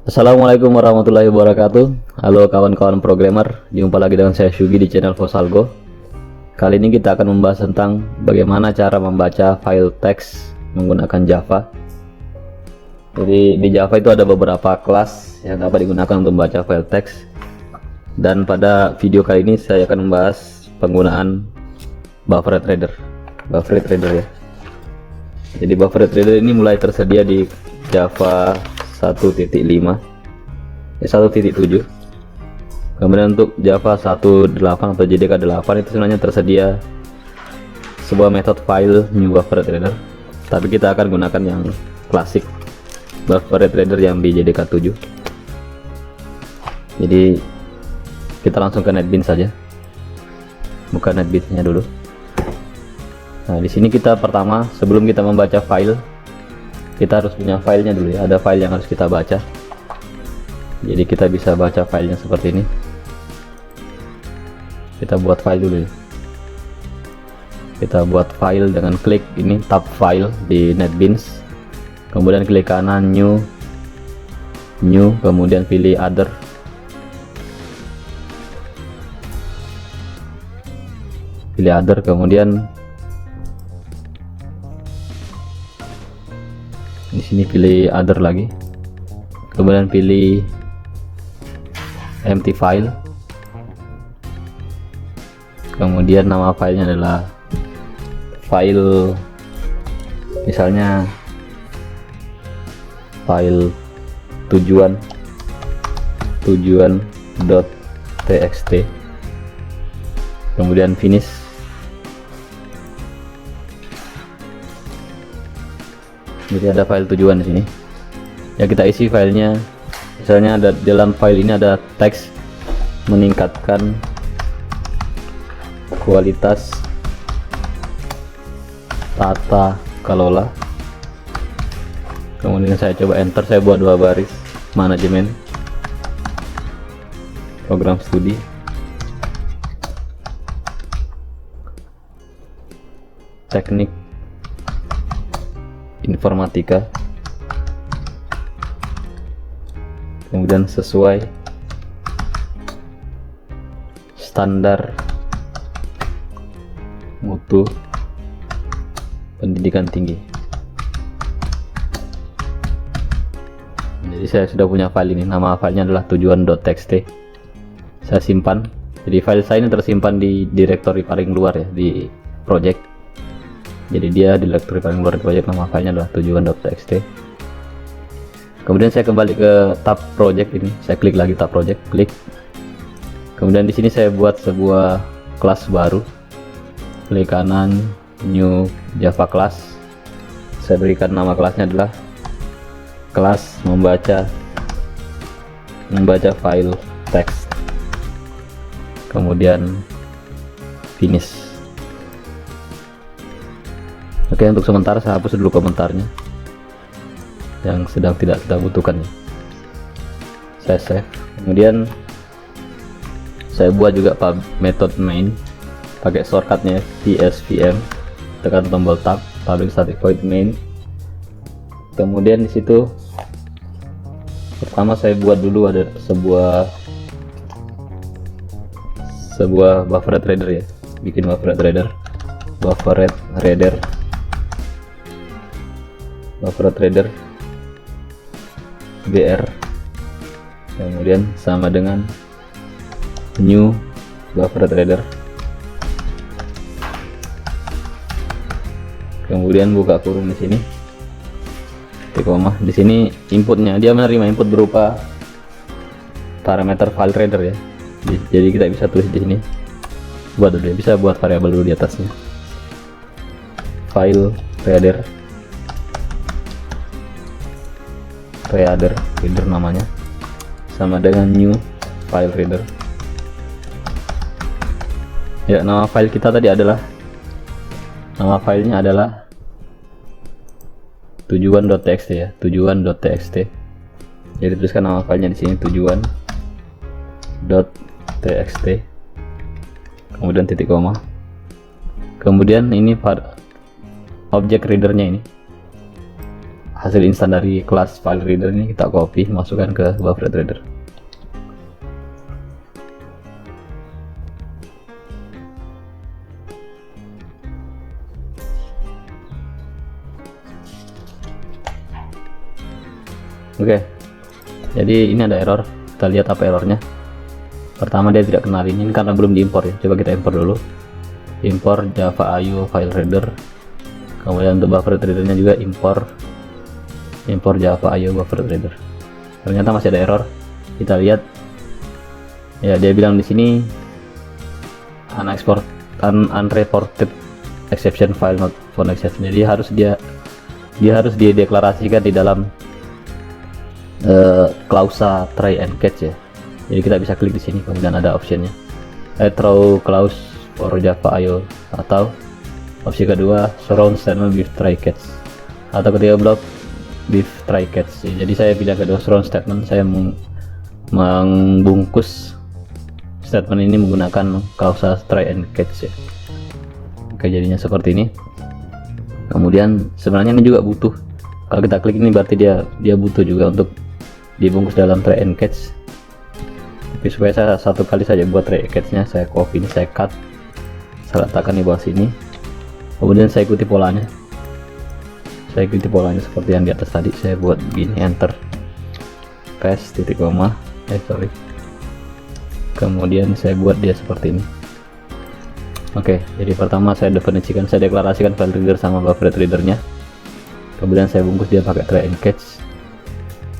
Assalamualaikum warahmatullahi wabarakatuh. Halo kawan-kawan programmer, jumpa lagi dengan saya Syugi di channel Fosalgo. Kali ini kita akan membahas tentang bagaimana cara membaca file teks menggunakan Java. Jadi di Java itu ada beberapa kelas yang dapat digunakan untuk membaca file teks. Dan pada video kali ini saya akan membahas penggunaan buffered reader. Buffered reader ya. Jadi buffered reader ini mulai tersedia di Java 1.5 1.7. Kemudian untuk Java 1.8 atau JDK 8 itu sebenarnya tersedia sebuah metode file new buffered reader, tapi kita akan gunakan yang klasik buffered reader yang di JDK 7. Jadi kita langsung ke NetBeans saja, buka NetBeans-nya dulu. Nah, di sini kita pertama, sebelum kita membaca file, kita harus punya filenya dulu ya. Ada file yang harus kita baca. Jadi kita bisa baca filenya seperti ini. Kita buat file dulu ya. Kita buat file dengan klik ini tab file di NetBeans. Kemudian klik kanan new, kemudian pilih other. Pilih other, kemudian di sini pilih other lagi, kemudian pilih empty file, kemudian nama filenya adalah file, misalnya file tujuan.txt, kemudian finish. Jadi ada file tujuan di sini. Ya, kita isi filenya. Misalnya ada dalam file ini ada teks meningkatkan kualitas tata kelola. Kemudian saya coba enter, saya buat 2 baris, manajemen program studi. Teknik informatika, kemudian sesuai standar mutu pendidikan tinggi. Jadi saya sudah punya file ini, nama filenya adalah tujuan.txt. Saya simpan. Jadi file saya ini tersimpan di directory paling luar ya, di project. Jadi dia di directory paling luar di project, nama filenya adalah tujuan.txt. Kemudian saya kembali ke tab project ini, saya klik lagi tab project, klik. Kemudian di sini saya buat sebuah kelas baru, klik kanan new Java class. Saya berikan nama kelasnya adalah kelas membaca file teks, kemudian finish. Oke, untuk sementara saya hapus dulu komentarnya yang sedang tidak kita butuhkan ya. Saya save. Kemudian saya buat juga method main pakai shortcutnya tsvm, tekan tombol tab, public static void main. Kemudian di situ pertama saya buat dulu ada sebuah buffered reader ya, bikin buffered reader br, kemudian sama dengan new buffered reader, kemudian buka kurung di sini, koma. Di sini inputnya dia menerima input berupa parameter file reader ya. Jadi kita bisa tulis di sini, buat dulu ya, bisa buat variabel dulu di atasnya, file reader namanya sama dengan new file reader. Ya, nama file kita tadi adalah, nama filenya adalah tujuan.txt ya, tujuan.txt. Jadi tuliskan nama filenya di sini tujuan.txt, kemudian titik koma. Kemudian ini objek readernya ini hasil instan dari kelas file reader ini kita copy, masukkan ke buffer reader. Oke, jadi ini ada error. Kita lihat apa errornya. Pertama, dia tidak kenal ini karena belum diimpor ya. Coba kita impor dulu. Impor Java IO file reader. Kemudian untuk buffer readernya juga impor Java IO buffer reader. Ternyata masih ada error. Kita lihat ya, dia bilang di sini unreported exception file not found exception. Jadi dia harus dideklarasikan di dalam klausa try and catch ya. Jadi kita bisa klik di sini, kemudian ada optionnya throw clause for Java IO, atau opsi kedua surround statement with try catch, atau ketiga block with try catch ya. Jadi saya pilih kedua, surround statement. Saya membungkus statement ini menggunakan klausa try and catch ya. Oke, jadinya seperti ini. Kemudian sebenarnya ini juga butuh, kalau kita klik ini berarti dia butuh juga untuk dibungkus dalam try and catch. Tapi supaya saya satu kali saja buat try and catch nya, saya copy ini, saya cut, saya letakkan di bawah sini. Kemudian saya ikuti polanya, seperti yang di atas tadi. Saya buat begini, enter, paste, titik koma, kemudian saya buat dia seperti ini. Oke, jadi pertama saya deklarasikan file reader sama buffer readernya. Kemudian saya bungkus dia pakai try and catch.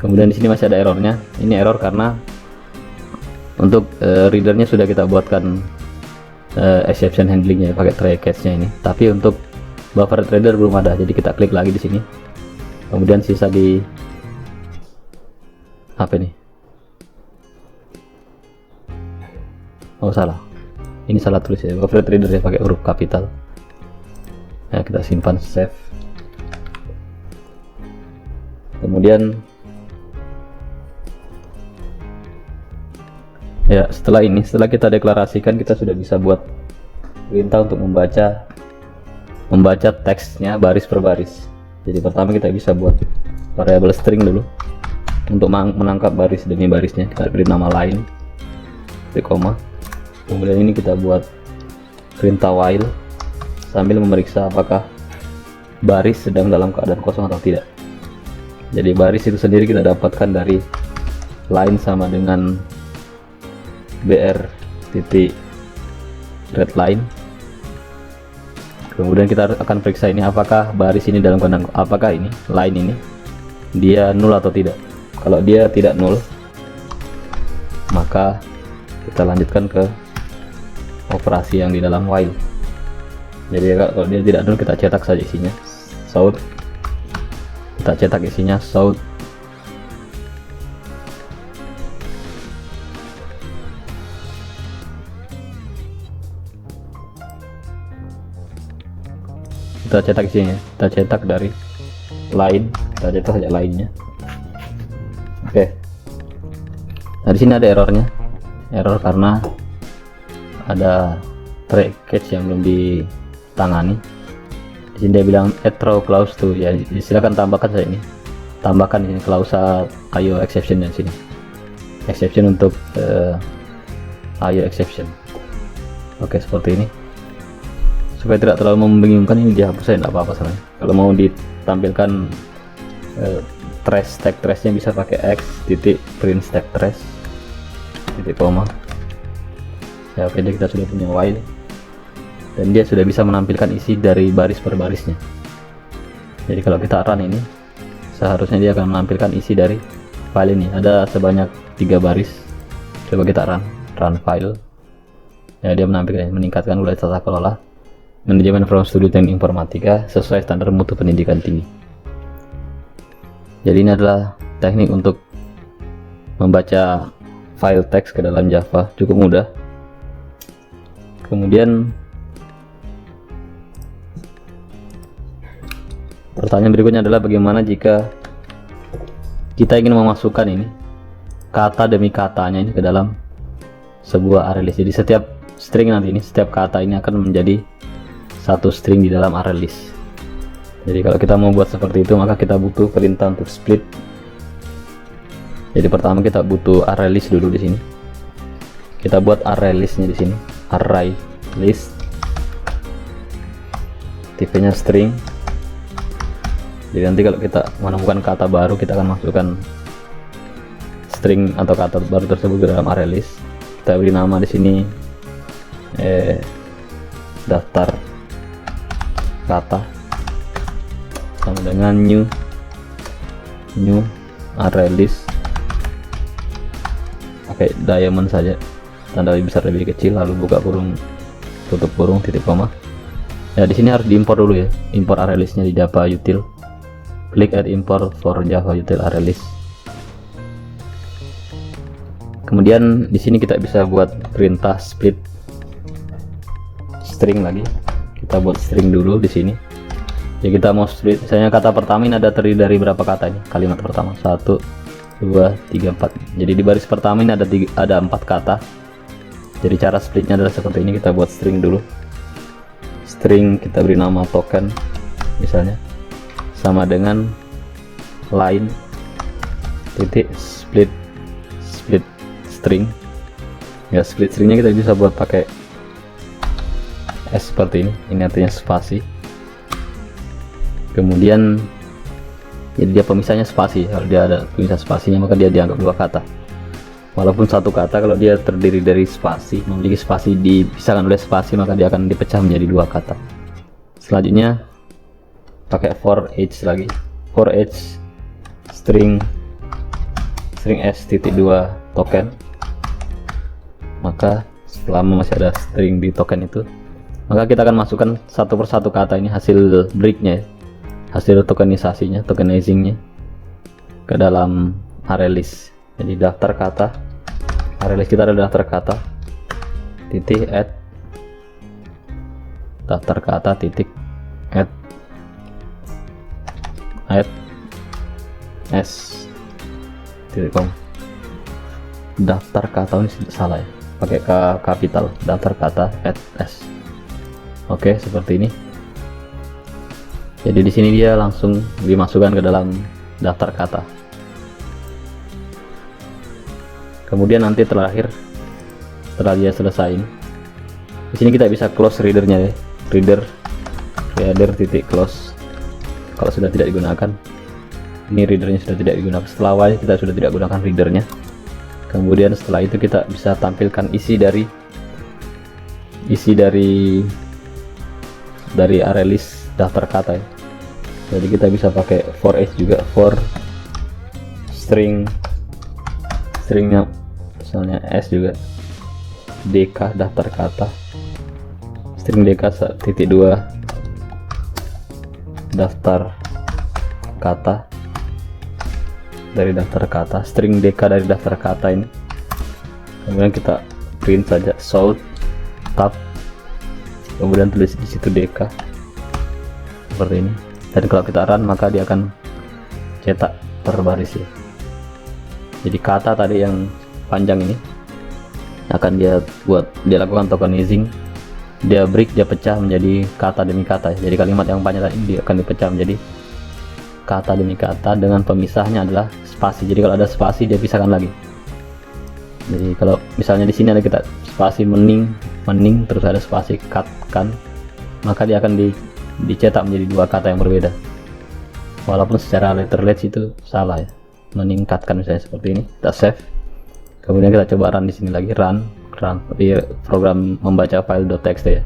Kemudian di sini masih ada errornya. Ini error karena untuk readernya sudah kita buatkan exception handlingnya pakai try catch-nya ini, tapi untuk buffer reader belum ada. Jadi kita klik lagi di sini. Kemudian sisa di apa ini? Oh, salah. Ini salah tulis ya. Buffer reader ya pakai huruf kapital. Ya, kita simpan, save. Kemudian ya, setelah kita deklarasikan, kita sudah bisa buat perintah untuk membaca teksnya baris per baris. Jadi pertama kita bisa buat variabel string dulu untuk menangkap baris demi barisnya. Kita beri nama line, titik koma. Kemudian ini kita buat perintah while sambil memeriksa apakah baris sedang dalam keadaan kosong atau tidak. Jadi baris itu sendiri kita dapatkan dari line sama dengan br titik readline. Kemudian kita akan periksa ini apakah baris ini dalam keadaan, apakah ini line ini dia null atau tidak. Kalau dia tidak null, maka kita lanjutkan ke operasi yang di dalam while. Jadi kalau dia tidak null, kita cetak saja isinya south. Kita cetak isinya south. Kita cetak isinya, kita cetak dari line, kita cetak saja lainnya. Oke. Nah, di sini ada errornya. Error karena ada try catch yang belum ditangani. Di sini dia bilang add throw clause to, ya silakan tambahkan saja ini. Tambahkan ini klausa IO exception di sini. Exception untuk IO exception. Oke, seperti ini. Supaya tidak terlalu membingungkan, ini dihapus saja, tidak apa-apa salahnya. Kalau mau ditampilkan trace, tag trace nya bisa pakai x titik print tag trace titik koma. Ya, oke, kita sudah punya while dan dia sudah bisa menampilkan isi dari baris per barisnya. Jadi kalau kita run ini, seharusnya dia akan menampilkan isi dari file ini. Ada sebanyak 3 baris. Coba kita run file. Ya, dia menampilkan, meningkatkan kualitas tata kelola manajemen from studi teknik informatika sesuai standar mutu pendidikan tinggi. Jadi ini adalah teknik untuk membaca file teks ke dalam Java, cukup mudah. Kemudian pertanyaan berikutnya adalah bagaimana jika kita ingin memasukkan ini kata demi katanya ini ke dalam sebuah array list. Jadi setiap string nanti ini, setiap kata ini akan menjadi satu string di dalam array list. Jadi kalau kita mau buat seperti itu, maka kita butuh perintah untuk split. Jadi pertama kita butuh array list dulu di sini. Kita buat array listnya di sini, array list, tipenya string. Jadi nanti kalau kita menemukan kata baru, kita akan masukkan string atau kata baru tersebut ke dalam array list. Kita beri nama di sini daftar kata sama dengan new array list, pakai diamond saja, tanda lebih besar lebih kecil, lalu buka kurung, tutup kurung, titik koma. Ya di sini harus diimpor dulu ya, impor array listnya di Java util. Klik add import for Java util array list. Kemudian di sini kita bisa buat perintah split string lagi. Kita buat string dulu di sini. Jadi kita mau split, misalnya kata pertama ini ada terdiri dari berapa kata ini? Kalimat pertama 1, 2, 3, 4. Jadi di baris pertama ini ada 4 kata. Jadi cara splitnya adalah seperti ini. Kita buat string dulu. String kita beri nama token misalnya, sama dengan line titik split string. Ya split stringnya kita bisa buat pakai S seperti ini. Ini artinya spasi. Kemudian jadi dia pemisahnya spasi. Kalau dia ada pemisah spasinya, maka dia dianggap 2 kata. Walaupun 1 kata, kalau dia terdiri dari spasi, memiliki spasi dipisahkan oleh spasi, maka dia akan dipecah menjadi 2 kata. Selanjutnya pakai for each lagi. For each string s.2 token. Maka selama masih ada string di token itu, maka kita akan masukkan satu persatu kata ini, hasil breaknya, hasil tokenisasinya, tokenizingnya ke dalam array list. Jadi daftar kata, array list kita ada daftar kata titik add daftar kata titik add s titik com. Daftar kata ini salah ya, pakai kapital, daftar kata add s. Oke, seperti ini. Jadi di sini dia langsung dimasukkan ke dalam daftar kata. Kemudian nanti terakhir, setelah dia selesai, di sini kita bisa close readernya ya, reader titik close. Kalau sudah tidak digunakan, ini readernya sudah tidak digunakan. Setelah awalnya kita sudah tidak gunakan readernya. Kemudian setelah itu kita bisa tampilkan isi dari array list daftar kata ya. Jadi kita bisa pakai for each juga, for stringnya misalnya s juga, dk daftar kata, string dk titik 2 daftar kata dari daftar kata, string dk dari daftar kata ini. Kemudian kita print saja sort tab, kemudian tulis di situ dk seperti ini. Dan kalau kita run, maka dia akan cetak per baris ya. Jadi kata tadi yang panjang ini akan dia lakukan tokenizing, dia break, dia pecah menjadi kata demi kata ya. Jadi kalimat yang panjang tadi dia akan dipecah menjadi kata demi kata dengan pemisahnya adalah spasi. Jadi kalau ada spasi dia pisahkan lagi. Jadi kalau misalnya di sini ada kita spasi mening terus ada spasi cut kan, maka dia akan dicetak menjadi 2 kata yang berbeda. Walaupun secara letterless itu salah ya, meningkatkan misalnya seperti ini. Kita save, kemudian kita coba run di sini lagi, run di program membaca file.txt ya.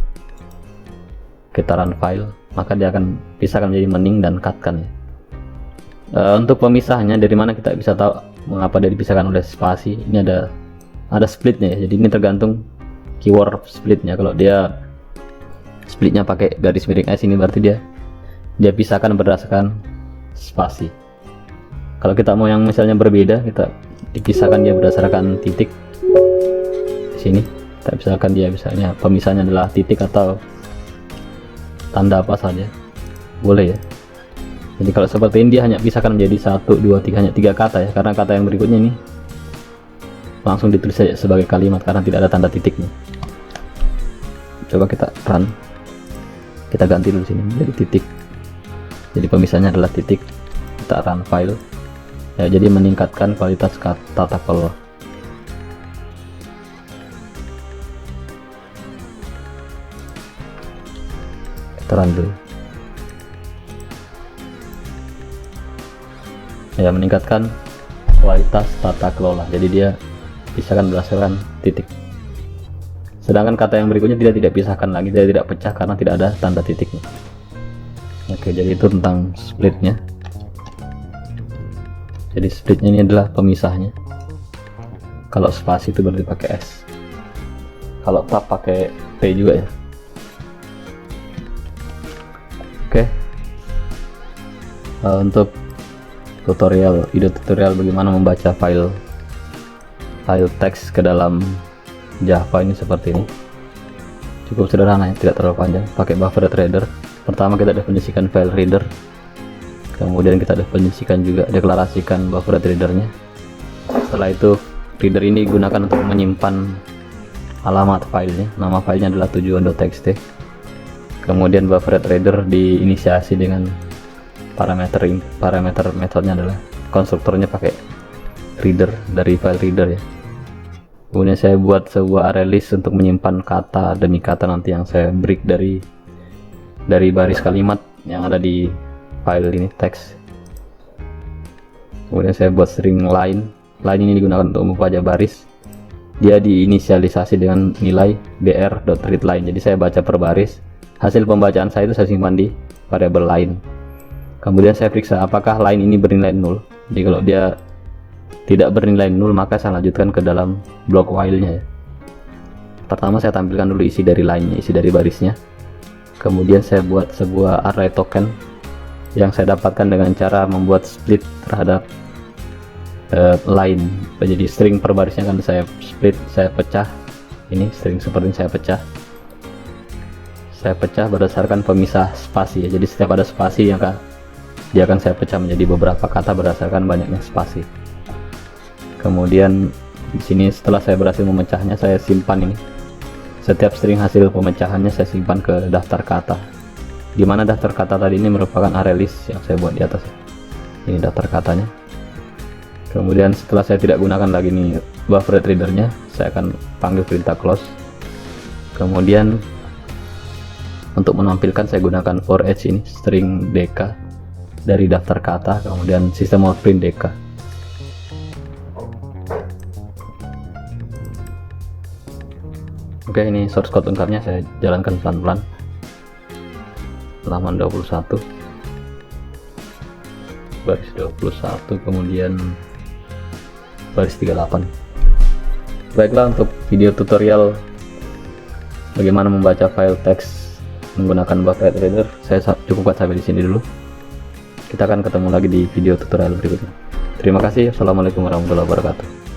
Kita run file, maka dia akan pisahkan menjadi mening dan cut kan ya. Untuk pemisahnya dari mana kita bisa tahu mengapa dia dipisahkan oleh spasi? Ini ada splitnya ya. Jadi ini tergantung keyword splitnya. Kalau dia splitnya pakai garis miring S, ini berarti dia pisahkan berdasarkan spasi. Kalau kita mau yang misalnya berbeda, kita dipisahkan dia berdasarkan titik. Di sini kita pisahkan dia, misalnya pemisahnya adalah titik atau tanda apa saja boleh ya. Jadi kalau seperti ini dia hanya pisahkan menjadi 1, 2, 3, hanya 3 kata ya, karena kata yang berikutnya ini langsung ditulis saja sebagai kalimat karena tidak ada tanda titiknya. Coba kita run, kita ganti dulu sini menjadi titik. Jadi pemisahnya adalah titik. Kita run file ya, jadi meningkatkan kualitas tata kelola. Kita run dulu ya, meningkatkan kualitas tata kelola. Jadi dia pisahkan berdasarkan titik. Sedangkan kata yang berikutnya tidak pisahkan lagi, dia tidak pecah karena tidak ada tanda titiknya. Oke, jadi itu tentang splitnya. Jadi splitnya ini adalah pemisahnya. Kalau spasi itu berarti pakai S, kalau tab pakai P juga ya. Oke, untuk video tutorial bagaimana membaca file teks ke dalam Java ini seperti ini. Cukup sederhana ya, tidak terlalu panjang. Pakai buffered reader. Pertama kita definisikan file reader, kemudian kita definisikan juga deklarasikan buffered readernya. Setelah itu reader ini digunakan untuk menyimpan alamat filenya. Nama filenya adalah tujuan.txt. Kemudian buffered reader diinisiasi dengan parameter metodenya adalah konstruktornya pakai reader dari file reader ya. Kemudian saya buat sebuah array list untuk menyimpan kata demi kata nanti yang saya break dari baris kalimat yang ada di file ini teks. Kemudian saya buat string line ini digunakan untuk membaca baris. Dia diinisialisasi dengan nilai br.readLine. Jadi saya baca per baris. Hasil pembacaan saya itu saya simpan di variabel line. Kemudian saya periksa apakah line ini bernilai 0. Jadi kalau dia tidak bernilai 0, maka saya lanjutkan ke dalam blok while-nya ya. Pertama saya tampilkan dulu isi dari line-nya, isi dari barisnya. Kemudian saya buat sebuah array token yang saya dapatkan dengan cara membuat split terhadap line. Jadi string per barisnya kan saya split, saya pecah. Ini string seperti ini saya pecah berdasarkan pemisah spasi ya. Jadi setiap ada spasi yang dia akan saya pecah menjadi beberapa kata berdasarkan banyaknya spasi. Kemudian di sini setelah saya berhasil memecahnya, saya simpan ini. Setiap string hasil pemecahannya saya simpan ke daftar kata. Di mana daftar kata tadi ini merupakan array list yang saya buat di atas. Ini daftar katanya. Kemudian setelah saya tidak gunakan lagi nih buffered readernya, saya akan panggil perintah close. Kemudian untuk menampilkan saya gunakan for each ini string dk dari daftar kata, kemudian sistem out print dk. Oke, ini source code lengkapnya saya jalankan pelan-pelan. Halaman 21 baris 21, kemudian baris 38. Baiklah, untuk video tutorial bagaimana membaca file teks menggunakan buffered reader saya cukupkan sampai di sini dulu. Kita akan ketemu lagi di video tutorial berikutnya. Terima kasih. Assalamualaikum warahmatullahi wabarakatuh.